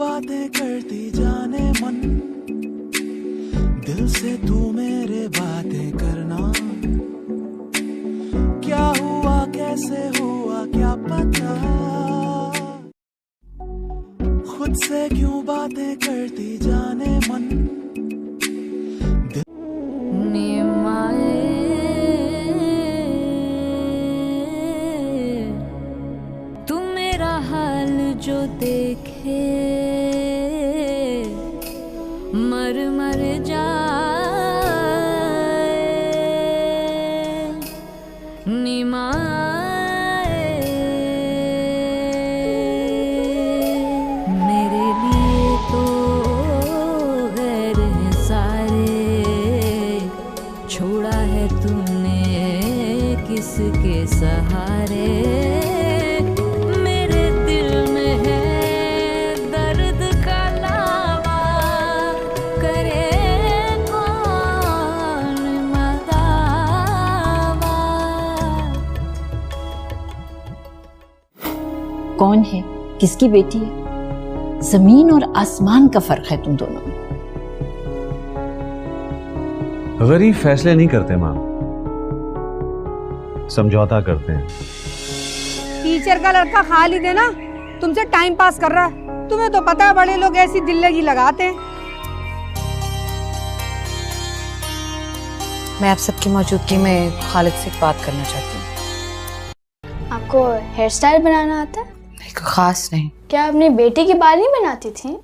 बातें करती जाने मन, दिल से तू मेरे बातें करना। क्या हुआ कैसे हुआ क्या पता, खुद से क्यों बातें करती जाने मन। तू मेरा हाल जो देखे मर मर जाए, निमाए मेरे लिए तो गैर हैं सारे, छोड़ा है तूने किसके सहारे। कौन है, किसकी बेटी है? जमीन और आसमान का फर्क है तुम दोनों में। गरीब फैसले नहीं करते मां, समझौता करते हैं। टीचर का लड़का खाली देना तुमसे टाइम पास कर रहा है। तुम्हें तो पता है बड़े लोग ऐसी दिल लगी लगाते हैं। मैं आप सबकी मौजूदगी में खालिद से बात करना चाहती हूँ। आपको हेयर स्टाइल बनाना आता है? खास नहीं। क्या अपनी बेटी की बाल नहीं बनाती थी?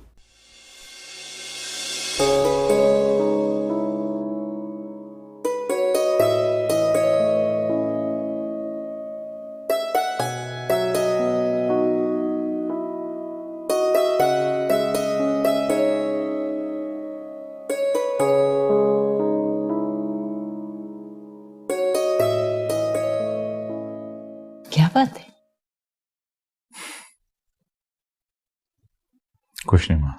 क्या बात है? कुछ नहीं मां।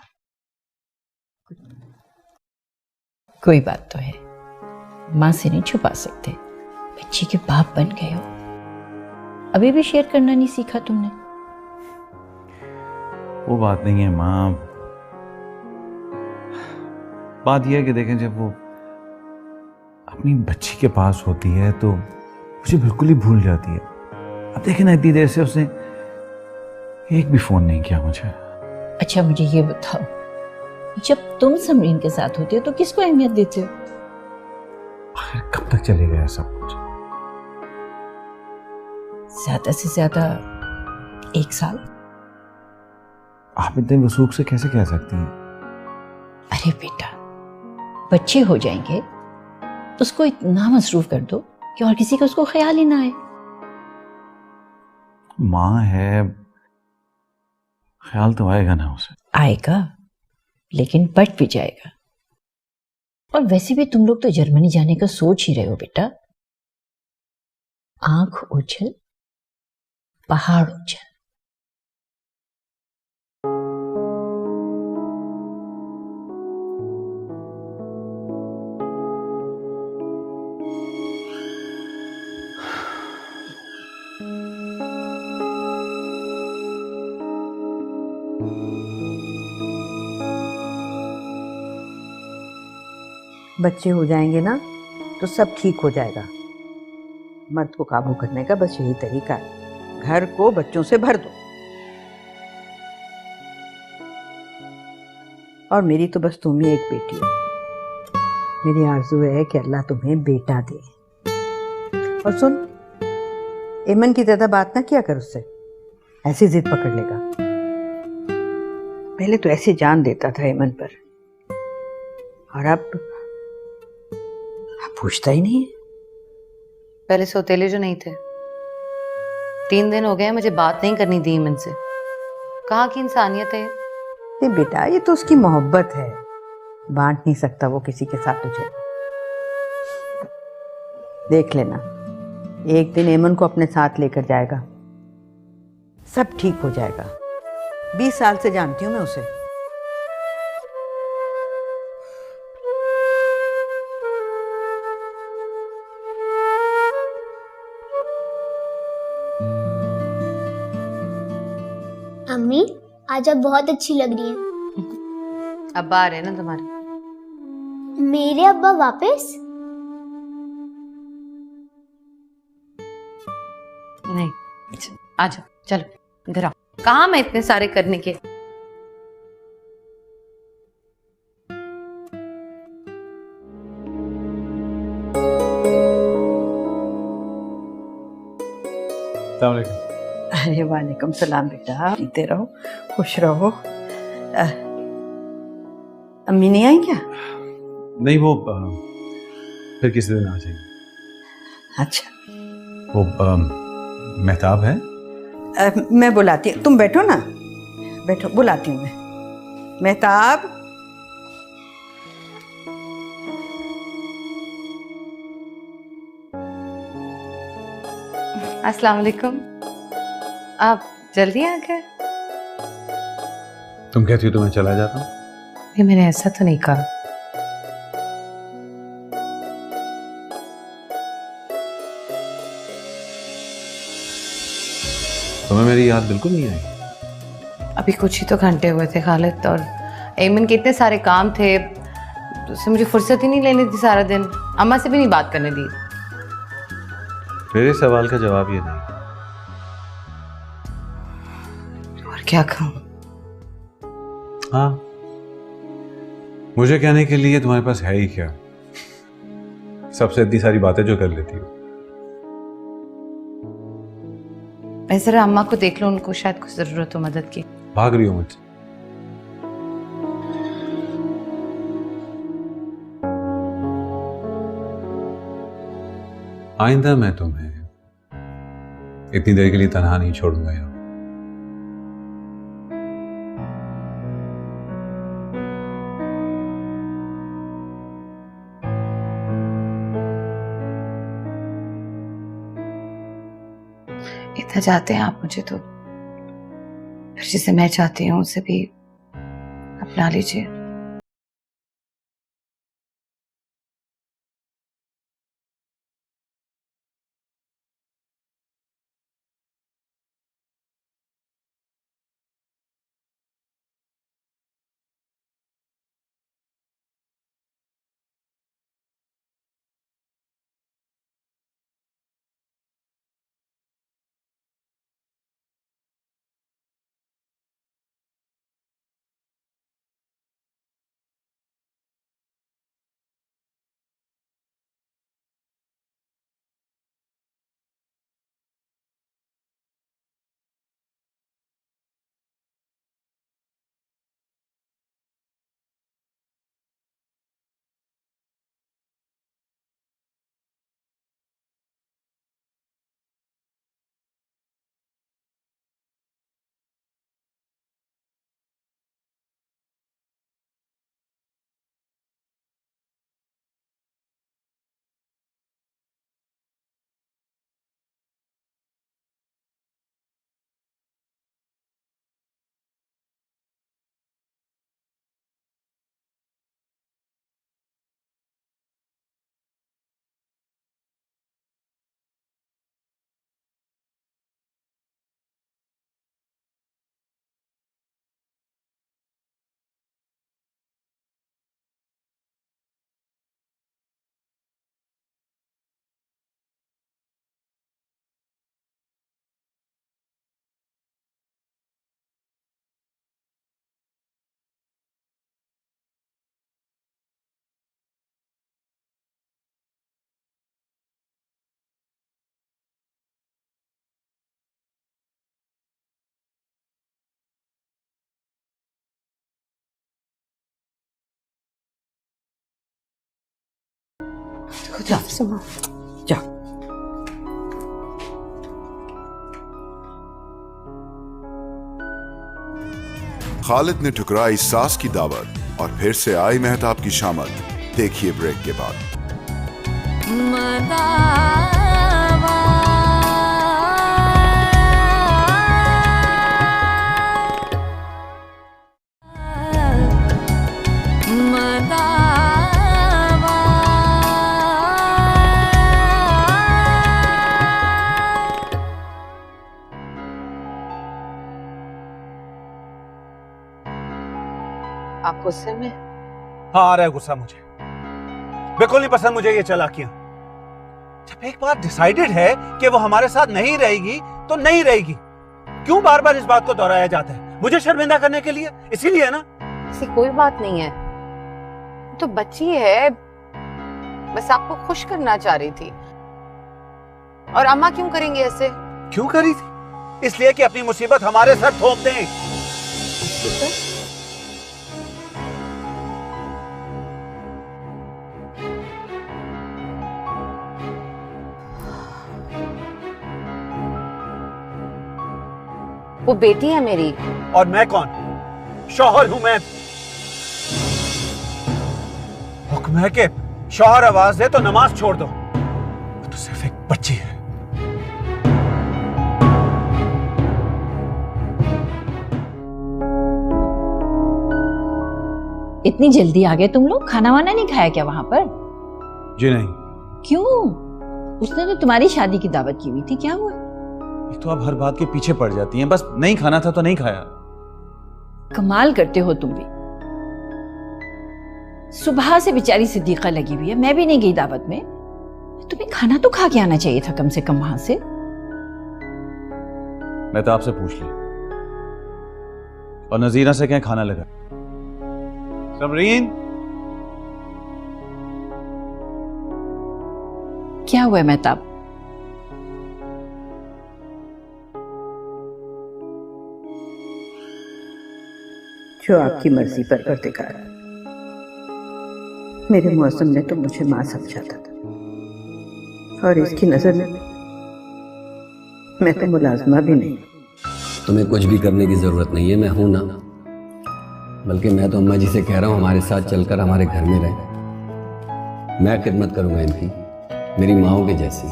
कोई बात तो है, माँ से नहीं छुपा सकते। बच्ची के बाप बन गए हो, अभी भी शेयर करना नहीं सीखा तुमने। वो बात नहीं है मां, बात यह है कि देखें जब वो अपनी बच्ची के पास होती है तो मुझे बिल्कुल ही भूल जाती है। अब देखें ना, इतनी देर से उसने एक भी फोन नहीं किया मुझे। अच्छा मुझे ये बताओ, जब तुम समरीन के साथ होते हो तो किसको अहमियत देते हो? आखिर कब तक चलेगा सब कुछ? ज्यादा से ज्यादा 1 साल। आप इतने वसूख से कैसे कह सकती हैं? अरे बेटा, बच्चे हो जाएंगे तो उसको इतना मसरूफ कर दो कि और किसी का उसको ख्याल ही ना आए। माँ है, ख्याल तो आएगा ना उसे। आएगा, लेकिन बट भी जाएगा। और वैसे भी तुम लोग तो जर्मनी जाने का सोच ही रहे हो बेटा। आंख ओझल पहाड़ ओझल। बच्चे हो जाएंगे ना तो सब ठीक हो जाएगा। मर्द को काबू करने का बस यही तरीका है, घर को बच्चों से भर दो। और मेरी तो बस तुम ही एक बेटी हो। मेरी आरज़ू है कि अल्लाह तुम्हें बेटा दे। और सुन, एमन की ज्यादा बात ना किया कर उससे, ऐसी जिद पकड़ लेगा। पहले तो ऐसे जान देता था एमन पर, और अब पूछता ही नहीं है। पहले सौतेले जो नहीं थे, 3 दिन हो गए मुझे बात नहीं करनी दी ईमन से। कहाँ की इंसानियत है? ये बेटा, ये तो उसकी मोहब्बत है, बांट नहीं सकता वो किसी के साथ तुझे। देख लेना, एक दिन एमन को अपने साथ लेकर जाएगा, सब ठीक हो जाएगा। 20 साल से जानती हूं मैं उसे। अम्मी, आज आप बहुत अच्छी लग रही हैं। अब्बा आ रहे हैं ना तुम्हारे? मेरे अब्बा वापस? नहीं, आ जाओ, चलो इधर आओ। काम है इतने सारे करने के। अस्सलाम वालेकुम। अरे वालेकुम सलाम बेटा, जीते रहो, खुश रहो। अम्मी नहीं आई क्या? नहीं, वो फिर किसी दिन आ जाएंगे। अच्छा, वो मेहताब है? मैं बुलाती हूँ, तुम बैठो ना, बैठो, बुलाती हूँ मैं। मेहताब, अस्सलाम वालेकुम। आप जल्दी आ गए? तुम कहती हो तो मैं चला जाता हूँ। नहीं, मैंने ऐसा तो नहीं कहा। तुम्हें मेरी याद बिल्कुल नहीं आई? अभी कुछ ही तो घंटे हुए थे खालिद, और एमन के इतने सारे काम थे, उससे मुझे फुर्सत ही नहीं लेनी थी सारा दिन। अम्मा से भी नहीं बात करने दी। मेरे सवाल का जवाब ये नहीं। और क्या कहूँ? हाँ, मुझे कहने के लिए तुम्हारे पास है ही क्या? सबसे इतनी सारी बातें जो कर लेती हो। मैं जरा अम्मा को देख लो, उनको शायद कुछ जरूरत हो मदद की। भाग रही हो मुझसे? आइंदा मैं तुम्हें इतनी देर के लिए तन्हा नहीं छोड़ूंगा यहाँ। इतना चाहते हैं आप मुझे, तो फिर जिसे मैं चाहती हूँ उसे भी अपना लीजिए। जाओ सुनो, जाओ। खालिद ने ठुकराई सास की दावत और फिर से आई मेहताब की शामत। देखिए ब्रेक के बाद। आप गुस्से में? हाँ, आ रहा है गुस्सा मुझे। बिल्कुल नहीं पसंद मुझे ये चालाकियां। जब एक बार डिसाइडेड है कि वो हमारे साथ नहीं रहेगी तो नहीं रहेगी, क्यों बार बार इस बात को दोहराया जाता है? मुझे शर्मिंदा करने के लिए? इसीलिए ना। ऐसी कोई बात नहीं है, तो बच्ची है, बस आपको खुश करना चाह रही थी। और अम्मा क्यों करेंगे ऐसे? क्यों करी थी? इसलिए कि अपनी मुसीबत हमारे सर थोप दें। वो बेटी है मेरी। और मैं कौन? शौहर हूं मैं। हुक्म है कि शौहर आवाज दे तो नमाज छोड़ दो। वो तो सिर्फ एक बच्ची है। इतनी जल्दी आ गए तुम लोग? खाना वाना नहीं खाया क्या वहां पर? जी नहीं। क्यों? उसने तो तुम्हारी शादी की दावत की हुई थी, क्या हुआ? एक तो आप हर बात के पीछे पड़ जाती हैं। बस नहीं खाना था तो नहीं खाया। कमाल करते हो तुम भी। सुबह से बेचारी सिद्दीका लगी हुई है, मैं भी नहीं गई दावत में। तुम्हें खाना तो खा के आना चाहिए था कम से कम वहां से। मैं तो आपसे पूछ ली। और नजीरा से क्या खाना लगा? समरीन, क्या हुआ मेहताब? जो आपकी मर्जी पर परवरदिगार। मेरे मौसम ने तो मुझे मां समझा था, और इसकी नजर में मैं तो मुलाजमा भी नहीं। तुम्हें कुछ भी करने की जरूरत नहीं है, मैं हूं ना। बल्कि मैं तो अम्मा जी से कह रहा हूं हमारे साथ चलकर हमारे घर में रहे। मैं खिदमत करूंगा इनकी, मेरी माओ के जैसी।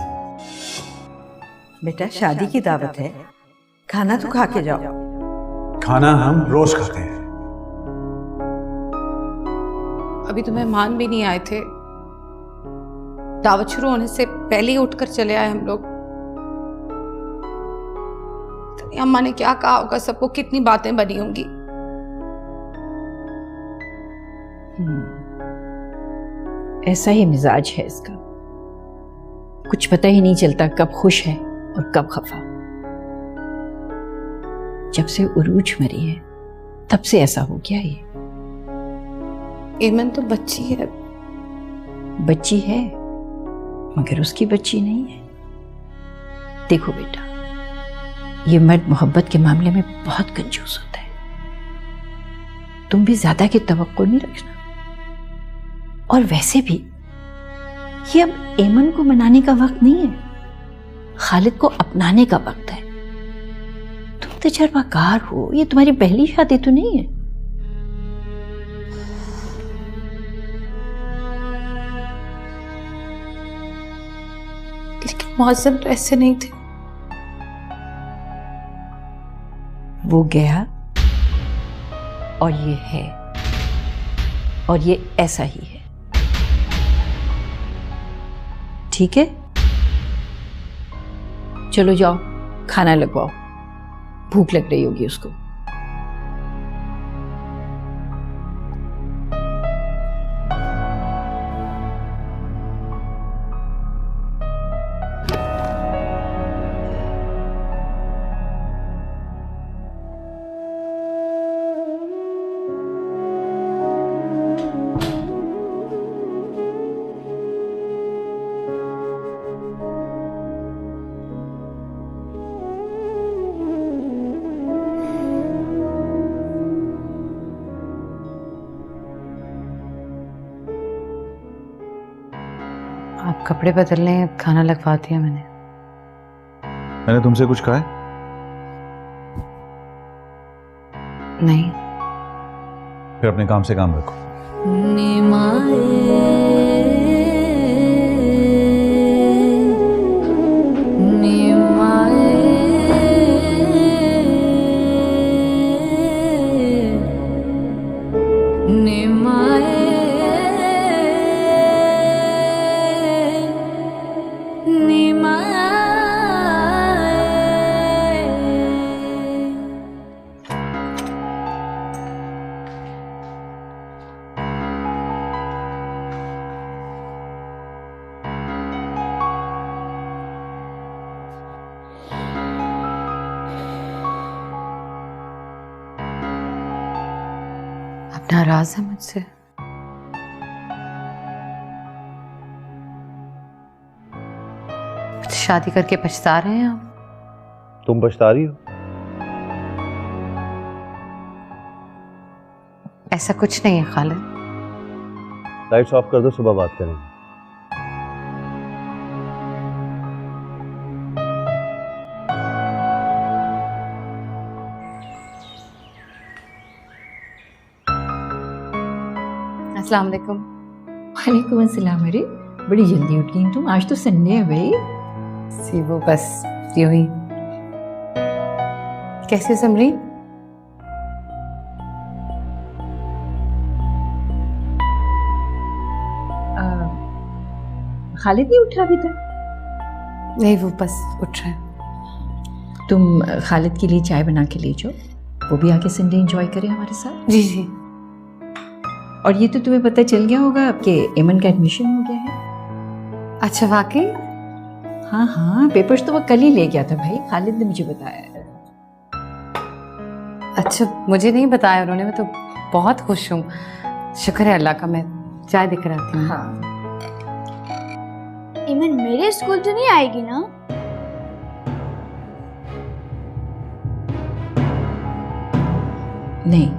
बेटा शादी की दावत है, खाना तो खा के जाओ। खाना हम रोज खाते हैं। अभी तो मेहमान भी नहीं आए थे, दावत शुरू होने से पहले ही उठकर चले आए हम लोग। तो अम्मा ने क्या कहा होगा, सबको कितनी बातें बनी होंगी। ऐसा ही मिजाज है इसका, कुछ पता ही नहीं चलता कब खुश है और कब खफा। जब से उरूज मरी है तब से ऐसा हो गया ये। एमन तो बच्ची है। बच्ची है मगर उसकी बच्ची नहीं है। देखो बेटा, ये मर्द मोहब्बत के मामले में बहुत कंजूस होता है। तुम भी ज्यादा की तवक्को नहीं रखना। और वैसे भी ये अब एमन को मनाने का वक्त नहीं है, खालिद को अपनाने का वक्त है। तुम तजर्बाकार हो, ये तुम्हारी पहली शादी तो नहीं है। लेकिन मौसम तो ऐसे नहीं थे। वो गया और ये है, और ये ऐसा ही है। ठीक है, चलो जाओ खाना लगवाओ, भूख लग रही होगी उसको। आप कपड़े बदल लें, खाना लगवा दिया मैंने। मैंने तुमसे कुछ कहा है? नहीं। फिर अपने काम से काम रखो। आप नाराज हैं मुझसे? शादी करके पछता रहे हैं आप? तुम पछता रही हो? ऐसा कुछ नहीं है खालिद। लाइट्स ऑफ कर दो, सुबह बात करेंगे। अस्सलाम वालेकुम। वालेकुम अस्सलाम। अरे बड़ी जल्दी उठ गई तुम, आज तो संडे है भाई। सी वो बस यूं ही। कैसी हो समरी? खालिद नहीं उठा अभी तक? नहीं, वो बस उठ रहे हैं। तुम खालिद के लिए चाय बना के ले जाओ, वो भी आके संडे एंजॉय करे हमारे साथ। जी जी। और ये तो तुम्हें पता चल गया होगा आपके एमन का एडमिशन हो गया है। अच्छा वाकई? हाँ हाँ, पेपर्स तो वो कल ही ले गया था भाई, खालिद ने मुझे बताया। अच्छा, मुझे नहीं बताया उन्होंने, मैं तो बहुत खुश हूँ। शुक्र है अल्लाह का। मैं चाय देकर आती हूँ। हाँ इमन मेरे स्कूल तो नहीं आएगी ना? नहीं,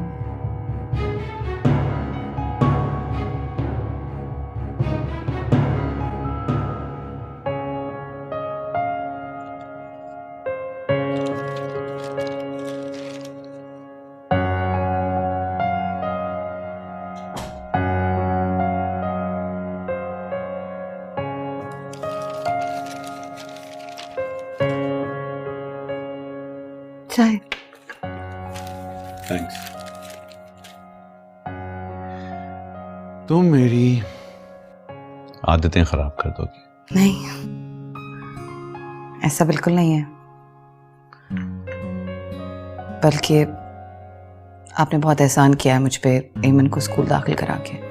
चाय। थैंक्स। तुम मेरी आदतें खराब कर दोगी। नहीं, ऐसा बिल्कुल नहीं है। बल्कि आपने बहुत एहसान किया है मुझ पे एमन को स्कूल दाखिल करा के।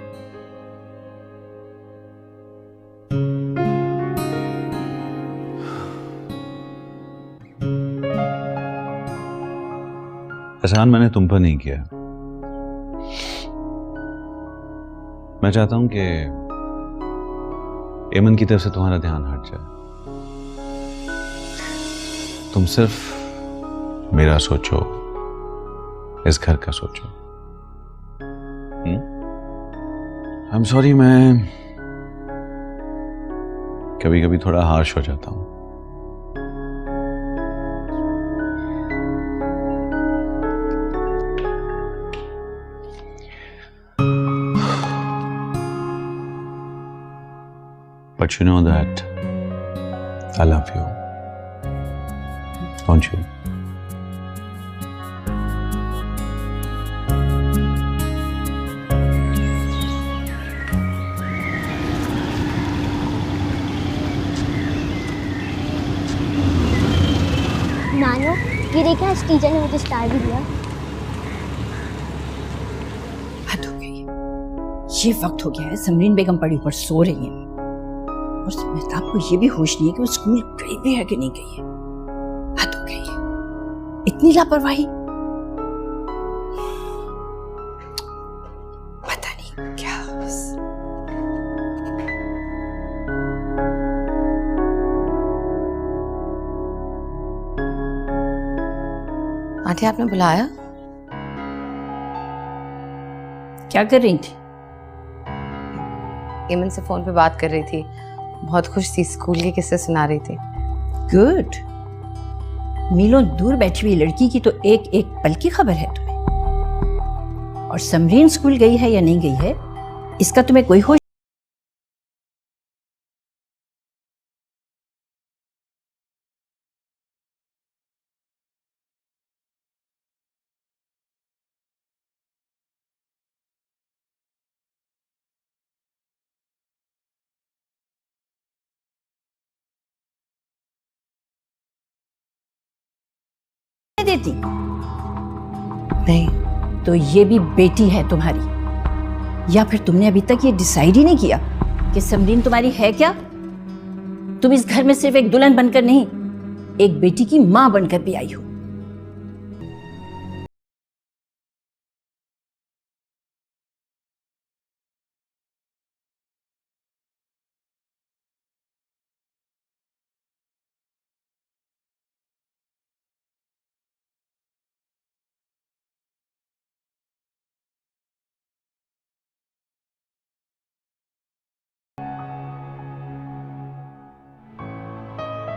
एहसान मैंने तुम पर नहीं किया। मैं चाहता हूं कि एमन की तरफ से तुम्हारा ध्यान हट जाए। तुम सिर्फ मेरा सोचो, इस घर का सोचो। आई एम सॉरी, मैं कभी कभी थोड़ा हार्श हो जाता हूं। But you know that I love you, don't you? नानो, ये देखा इस टीचर ने मुझे स्टार भी दिया। हद हो गई, ये वक्त हो गया है, समरीन बेगम पड़ी ऊपर सो रही है और मेहताब को ये भी होश नहीं है कि वो स्कूल गई भी है कि नहीं गई है। हद हो गई है, इतनी लापरवाही। पता नहीं क्या। आंटी, आपने बुलाया? क्या कर रही थी? एमन से फोन पे बात कर रही थी, बहुत खुश थी, स्कूल के किस्से सुना रही थी। गुड। मीलों दूर बैठी हुई लड़की की तो एक एक पल की खबर है तुम्हें। और समरीन स्कूल गई है या नहीं गई है, इसका तुम्हें कोई होश? देती नहीं। तो ये भी बेटी है तुम्हारी, या फिर तुमने अभी तक ये डिसाइड ही नहीं किया कि समरीन तुम्हारी है क्या? तुम इस घर में सिर्फ एक दुल्हन बनकर नहीं, एक बेटी की मां बनकर भी आई हो।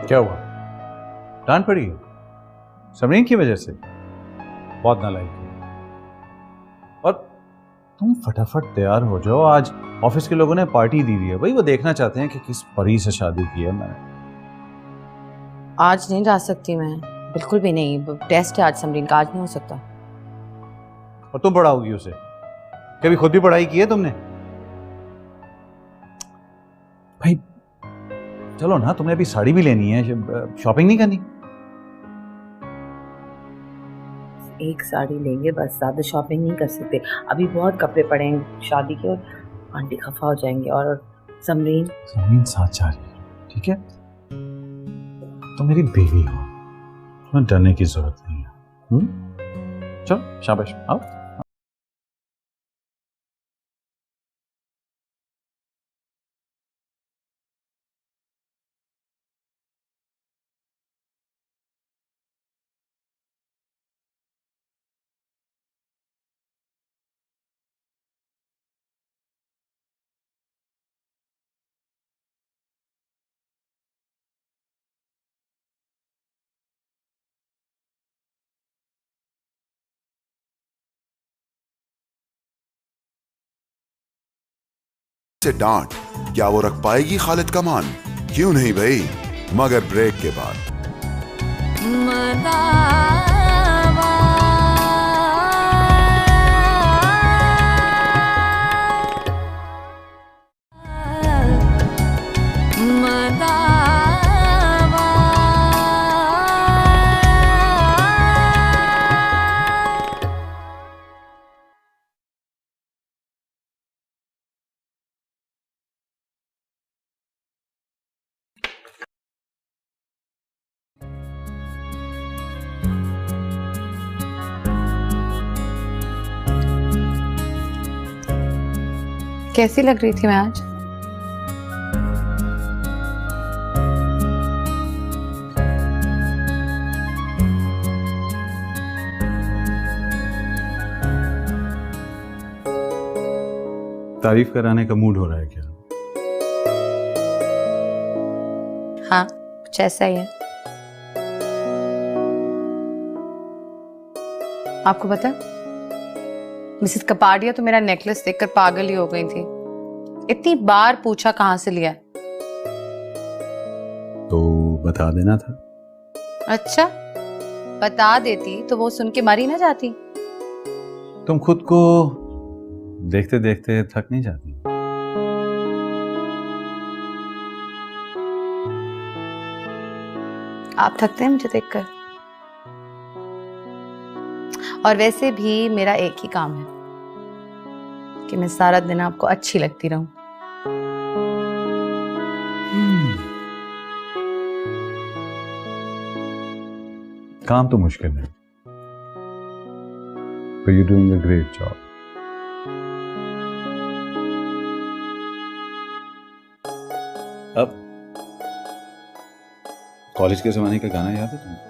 क्या हुआ? डांट पड़ी समरीन की वजह से? बहुत नालायक है। और तुम फटाफट तैयार हो जाओ, आज ऑफिस के लोगों ने पार्टी दी हुई है, भाई वो देखना चाहते हैं कि किस परी से शादी की है मैंने। आज नहीं जा सकती मैं, बिल्कुल भी नहीं। टेस्ट है आज समरीन का, आज नहीं हो सकता। और तुम पढ़ाओगी उसे? कभी खुद भी पढ़ाई की है तुमने? भाई चलो ना, तुमने अभी साड़ी भी लेनी है, शॉपिंग नहीं करनी? एक साड़ी लेंगे बस, ज्यादा शॉपिंग नहीं कर सकते। अभी बहुत कपड़े पड़े हैं शादी के और आंटी खफा हो जाएंगे। और समरीन साथ जा रही है, ठीक है? तुम मेरी बेबी हो, तुम्हें डरने की जरूरत नहीं है। चलो शाबाश, आओ। से डांट, क्या वो रख पाएगी खालिद का मान? क्यों नहीं भाई, मगर ब्रेक के बाद। कैसी लग रही थी मैं आज? तारीफ कराने का मूड हो रहा है क्या? हाँ, कुछ ऐसा ही है। आपको पता है, मिसेस कपाडिया तो मेरा नेकलेस देखकर पागल ही हो गई थी। इतनी बार पूछा कहाँ से लिया। तो बता देना था। अच्छा, बता देती तो वो सुन के मरी ना जाती। तुम खुद को देखते देखते थक नहीं जाती? आप थकते हैं मुझे देखकर। और वैसे भी मेरा एक ही काम है कि मैं सारा दिन आपको अच्छी लगती रहूं। काम तो मुश्किल है, but you're doing a great job. अब कॉलेज के जमाने का गाना याद है तुम्हें?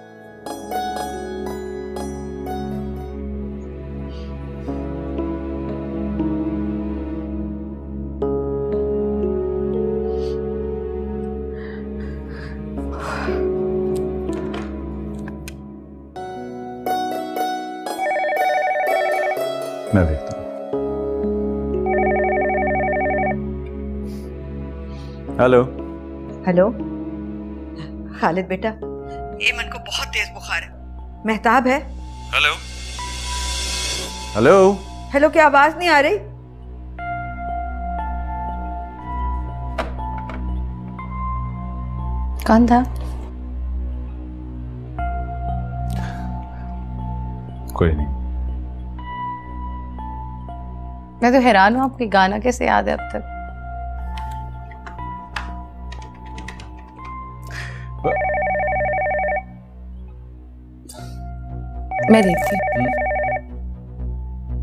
मैं देखता हूँ। हेलो। हेलो खालिद बेटा, एमन को बहुत तेज बुखार है। मेहताब है? हेलो हेलो हेलो, क्या आवाज नहीं आ रही? कौन था? कोई नहीं। मैं तो हैरान हूं, आपको गाना कैसे याद है अब तक? मैं देखती हूँ।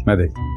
मैं देखती हूँ।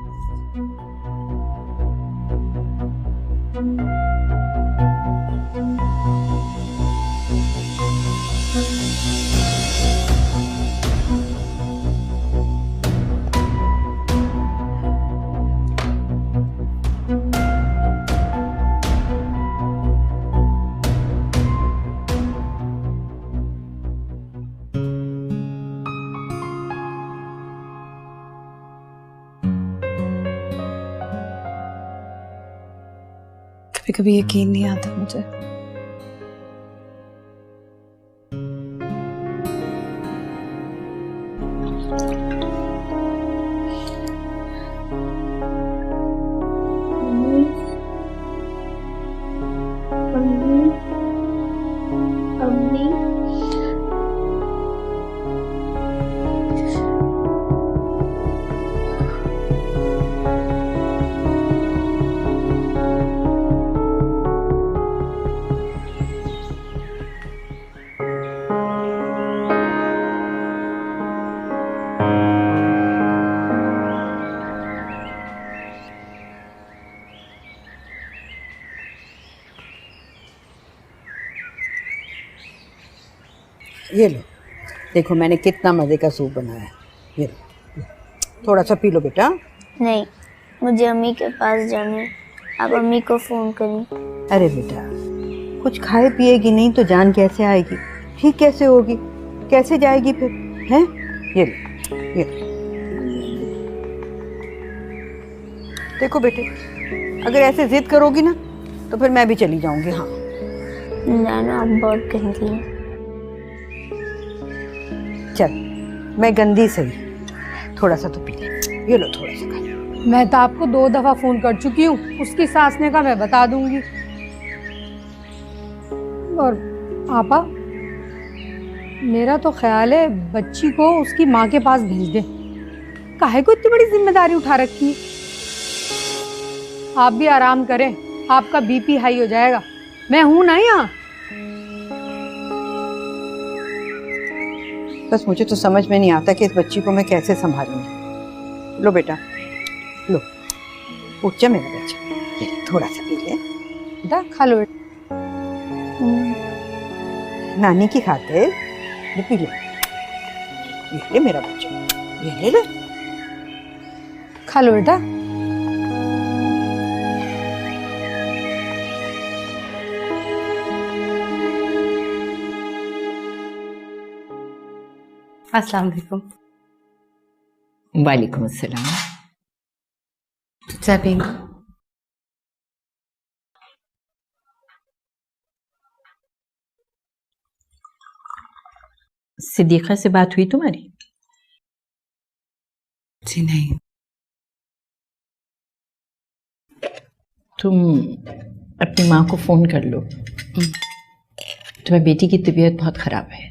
कभी कभी यकीन नहीं आता मुझे। ये लो, देखो मैंने कितना मज़े का सूप बनाया है। ये लो, थोड़ा सा पी लो बेटा। नहीं, मुझे अम्मी के पास जाना है। आप अम्मी को फ़ोन करें। अरे बेटा, कुछ खाए पिएगी नहीं तो जान कैसे आएगी? ठीक कैसे होगी? कैसे जाएगी फिर? हैं? ये लो, ये लो। देखो बेटे, अगर ऐसे जिद करोगी ना तो फिर मैं भी चली जाऊंगी। हाँ नाना, आप बहुत गंदी हैं। चल, मैं गंदी सही, थोड़ा सा तो पी ले। ये लो, थोड़ा सा खा लो। मैं तो आपको 2 दफा फोन कर चुकी हूँ, उसकी सास ने कहा मैं बता दूंगी। और आपा, मेरा तो ख्याल है बच्ची को उसकी माँ के पास भेज दे। काहे को इतनी बड़ी जिम्मेदारी उठा रखी है? आप भी आराम करें, आपका बीपी हाई हो जाएगा। मैं हूं ना यहाँ। बस मुझे तो समझ में नहीं आता कि इस बच्ची को मैं कैसे संभालूंगी। लो बेटा, लो, उठ जा मेरा बच्चा, थोड़ा सा पी ले। बेटा खा लो। नानी की खातिर ये पी ले। ये ले मेरा बच्चा, ये ले। खा लो बेटा। अस्सलाम वालेकुम। वालेकुम अस्सलाम। चाय पिएंगे? सिद्दीक़ा से बात हुई तुम्हारी? जी नहीं। तुम अपनी माँ को फोन कर लो। तुम्हारी बेटी की तबीयत बहुत खराब है।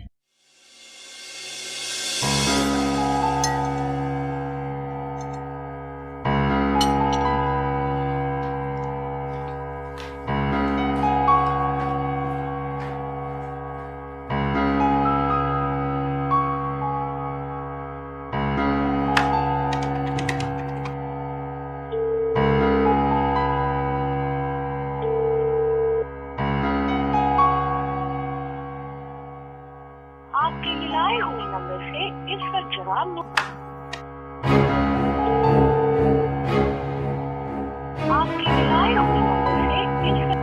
आपके मिलाए हुए नंबर से इस पर जवाब आपके मिलाए हुए नंबर से इस पर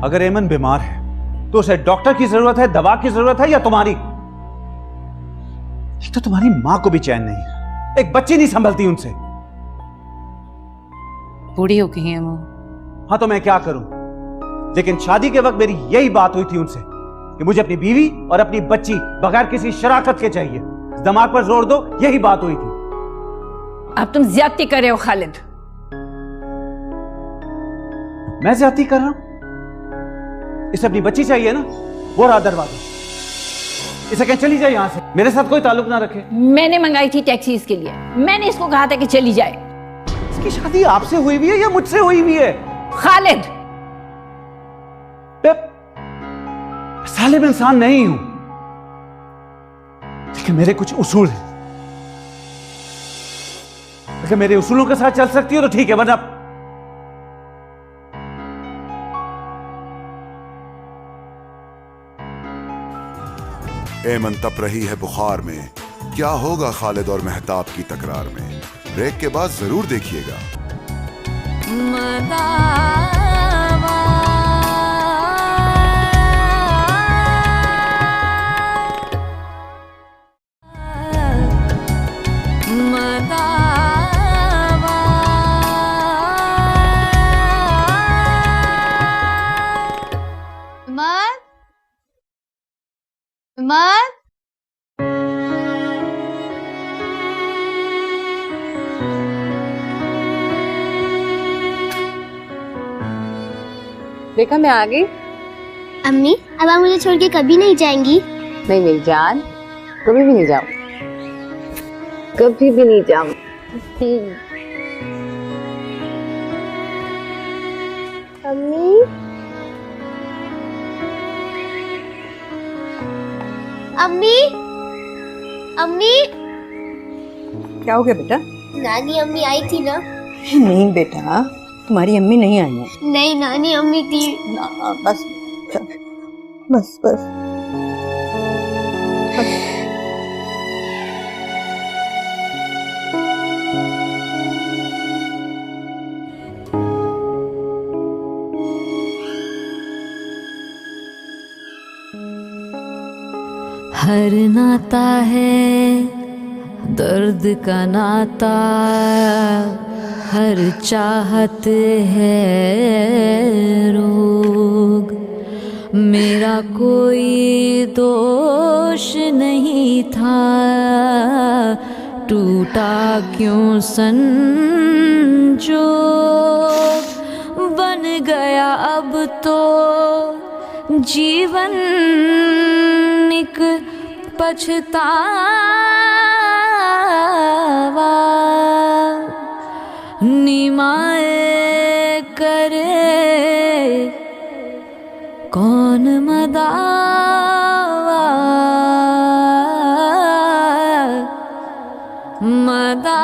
अगर एमन बीमार है तो उसे डॉक्टर की जरूरत है, दवा की जरूरत है, या तुम्हारी? एक तो तुम्हारी मां को भी चैन नहीं है, एक बच्ची नहीं संभलती उनसे। बूढ़ी हो गई है वो। हाँ तो मैं क्या करूं? लेकिन शादी के वक्त मेरी यही बात हुई थी उनसे कि मुझे अपनी बीवी और अपनी बच्ची बगैर किसी शराकत के चाहिए। दिमाग पर जोर दो, यही बात हुई थी। अब तुम ज्यादती कर रहे हो खालिद। मैं ज्यादती कर रहा हूं? इसे अपनी बच्ची चाहिए ना, वो रहा दरवाजा। इसे कह चली जाए यहाँ से, मेरे साथ कोई ताल्लुक ना रखे। मैंने मंगाई थी टैक्सी इसके लिए, मैंने इसको कहा था कि चली जाए। इसकी शादी आपसे हुई हुई है या मुझसे हुई हुई है? खालिद, सालिम इंसान नहीं हूं, लेकिन मेरे कुछ उसूल हैं। अगर मेरे उसूलों के साथ चल सकती हो तो ठीक है, वरना एमन तप रही है बुखार में, क्या होगा खालिद और मेहताब की तकरार में, ब्रेक के बाद जरूर देखिएगा। देखा मैं आ गई। अम्मी, अब आप मुझे छोड़ के कभी नहीं जाएंगी? नहीं मेरी जान, कभी भी नहीं जाऊं, कभी भी नहीं जाऊं। अम्मी, अम्मी, अम्मी। क्या हो गया बेटा? नानी अम्मी आई थी ना? नहीं बेटा, तुम्हारी अम्मी नहीं आई है। नहीं, नानी अम्मी थी ना, बस बस बस। हर नाता है दर्द का नाता, हर चाहत है रोग। मेरा कोई दोष नहीं था, टूटा क्यों संजोग। बन गया अब तो जीवन एक पछतावा, निमाए करे कौन मदावा, मदावा।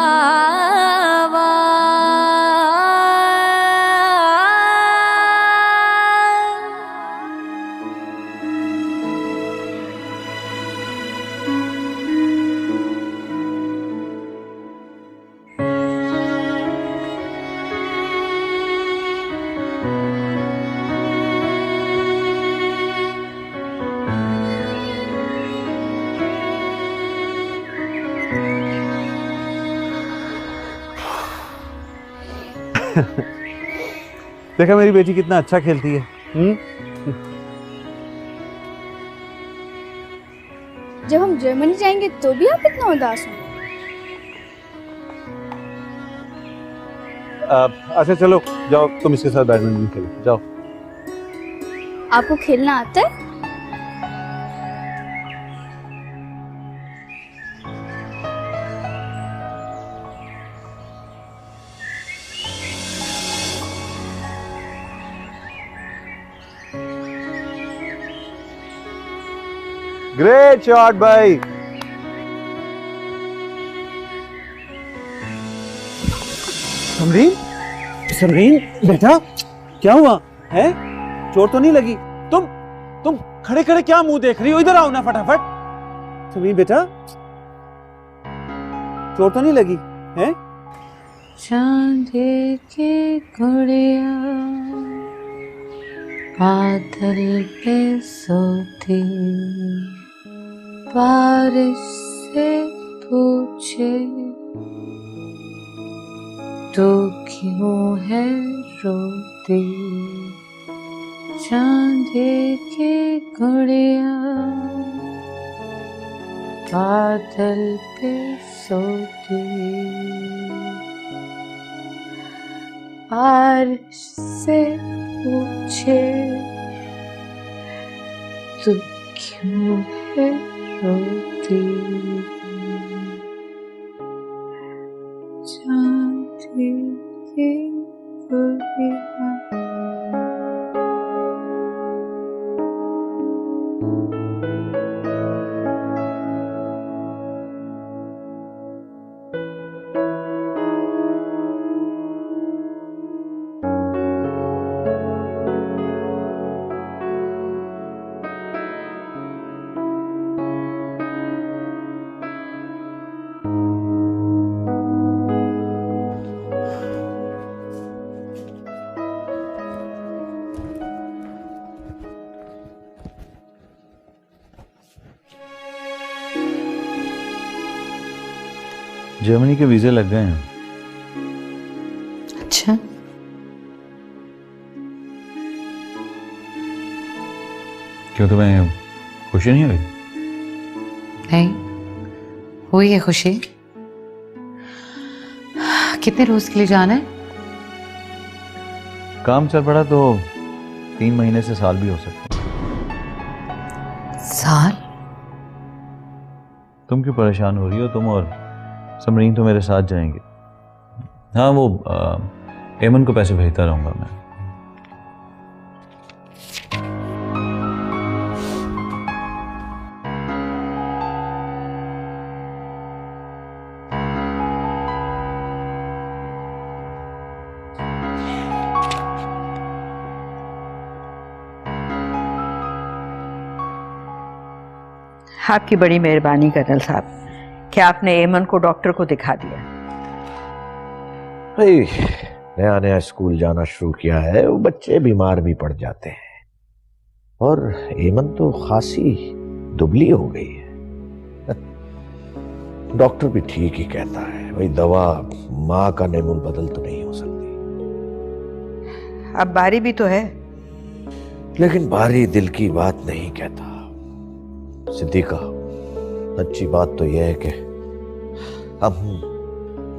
देखा मेरी बेटी कितना अच्छा खेलती है। जब हम जर्मनी जाएंगे तो भी आप इतना उदास हो? अच्छा चलो जाओ, तुम इसके साथ बैडमिंटन खेलो, जाओ। आपको खेलना आता है? ग्रेट शॉट भाई। समरीन, समरीन बेटा क्या हुआ है? चोट तो नहीं लगी? तुम खड़े खड़े क्या मुंह देख रही हो? इधर आओ ना फटाफट। समरीन बेटा चोट तो नहीं लगी है? चांदे के घोड़िया बादल पे सोती, बारिश से पूछे तो क्यों है रोती। चांदे के घोड़िया बादल पे सोती, बारिश से पूछे तू क्यों है रोती, चांदी की गुड़िया। जर्मनी के वीजे लग गए हैं। अच्छा, क्यों, तुम्हें खुशी नहीं हुई? नहीं हुई है खुशी। कितने रोज के लिए जाना है? काम चल पड़ा तो 3 महीने से साल भी हो सकता है। साल? तुम क्यों परेशान हो रही हो? तुम और समरीन तो मेरे साथ जाएंगे। हाँ, वो एमन को पैसे भेजता रहूंगा मैं। आपकी बड़ी मेहरबानी कर्नल साहब कि आपने एमन को डॉक्टर को दिखा दिया। भाई नया नया स्कूल जाना शुरू किया है, वो बच्चे बीमार भी पड़ जाते हैं, और एमन तो खासी दुबली हो गई है। डॉक्टर भी ठीक ही कहता है, भाई दवा माँ का नेमुल बदल तो नहीं हो सकती। अब बारी भी तो है। लेकिन बारी दिल की बात नहीं कहता सिद्दीका। अच्छी बात तो यह है कि हम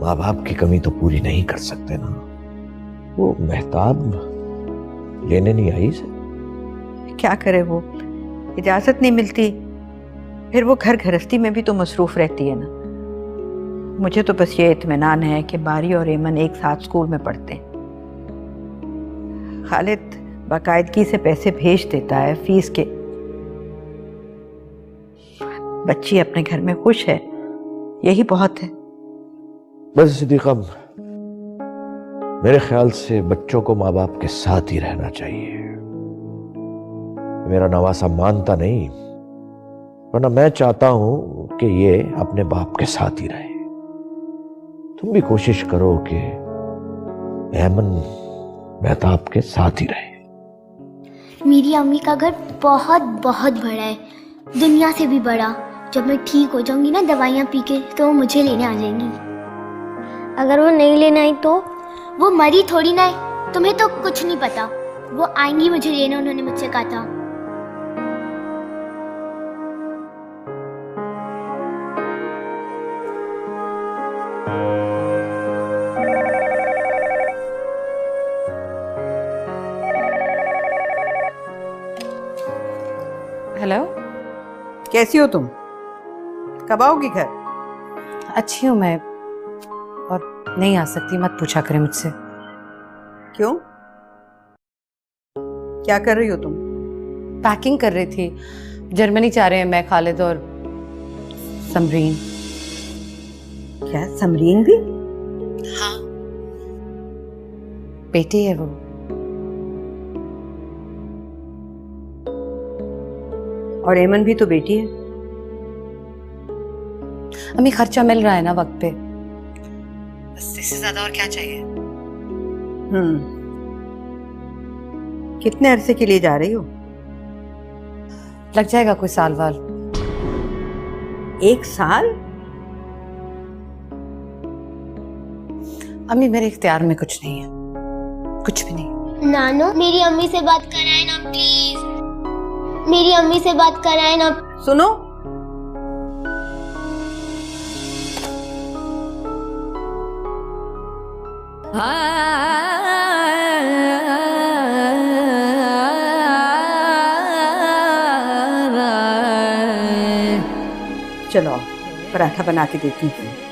माँ बाप की कमी तो पूरी नहीं कर सकते ना। वो मेहताब लेने नहीं आई से। क्या करे, वो इजाजत नहीं मिलती, फिर वो घर गृहस्थी में भी तो मसरूफ रहती है ना। मुझे तो बस ये इत्मीनान है कि बारी और एमन एक साथ स्कूल में पढ़ते हैं। खालिद बाकायदगी से पैसे भेज देता है फीस के। बच्ची अपने घर में खुश है, यही बहुत है। बस सिद्दीका, मेरे ख्याल से बच्चों को माँ बाप के साथ ही रहना चाहिए। मेरा नवासा मानता नहीं, वरना मैं चाहता हूं कि ये अपने बाप के साथ ही रहे। तुम भी कोशिश करो कि एमन मेहताब के साथ ही रहे। मेरी अम्मी का घर बहुत बहुत बड़ा है, दुनिया से भी बड़ा। जब मैं ठीक हो जाऊंगी ना दवाइयाँ पी के, तो वो मुझे लेने आ जाएंगी। अगर वो नहीं लेने आई तो? वो मरी थोड़ी ना है, तुम्हें तो कुछ नहीं पता। वो आएंगी मुझे लेने, उन्होंने मुझसे कहा था। हेलो, कैसी हो तुम? कब आओगी घर? अच्छी हूँ मैं, और नहीं आ सकती, मत पूछा करें मुझसे। क्यों? क्या कर रही हो तुम? पैकिंग कर रही थी। जर्मनी जा रहे हैं मैं, खालिद और समरीन। क्या समरीन भी? हाँ, बेटी है वो। और एमन भी तो बेटी है। अम्मी खर्चा मिल रहा है ना वक्त पे, बस इससे ज्यादा और क्या चाहिए। कितने अरसे के लिए जा रही हो? लग जाएगा कोई साल वाल। 1 साल? अम्मी मेरे इख्तियार में कुछ नहीं है, कुछ भी नहीं। नानो, मेरी अम्मी से बात कराए ना प्लीज। मेरी अम्मी से बात कराए ना। सुनो, चलो आओ, पराठा बना के देती हूँ।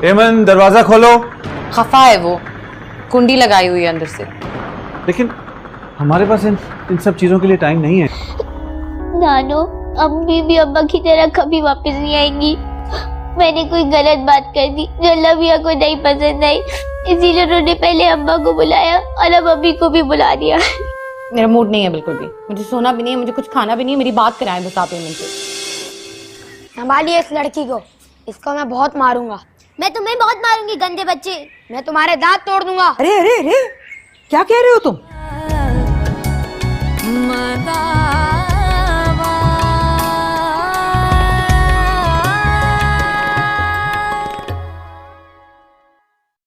एमन दरवाजा खोलो। खफा है वो, कुंडी लगाई हुई है अंदर से। लेकिन हमारे पास इन सब चीजों के लिए टाइम नहीं है। नानो, अम्मी भी अम्मा की तरह कभी वापस नहीं आएंगी। मैंने कोई गलत बात कर दी जो अल्लाह मियां को नहीं पसंद आई, इसीलिए उन्होंने पहले अम्मा को बुलाया और अब अम्मी को भी बुला दिया। मेरा मूड नहीं है बिल्कुल भी, मुझे सोना भी नहीं है, मुझे कुछ खाना भी नहीं है। मेरी बात कराएं बस आप एमन से। संभालिए इस लड़की को, इसको मैं बहुत मारूंगा। मैं तुम्हें बहुत मारूंगी गंदे बच्चे, मैं तुम्हारे दांत तोड़ दूंगा। अरे अरे अरे, क्या कह रहे हो तुम?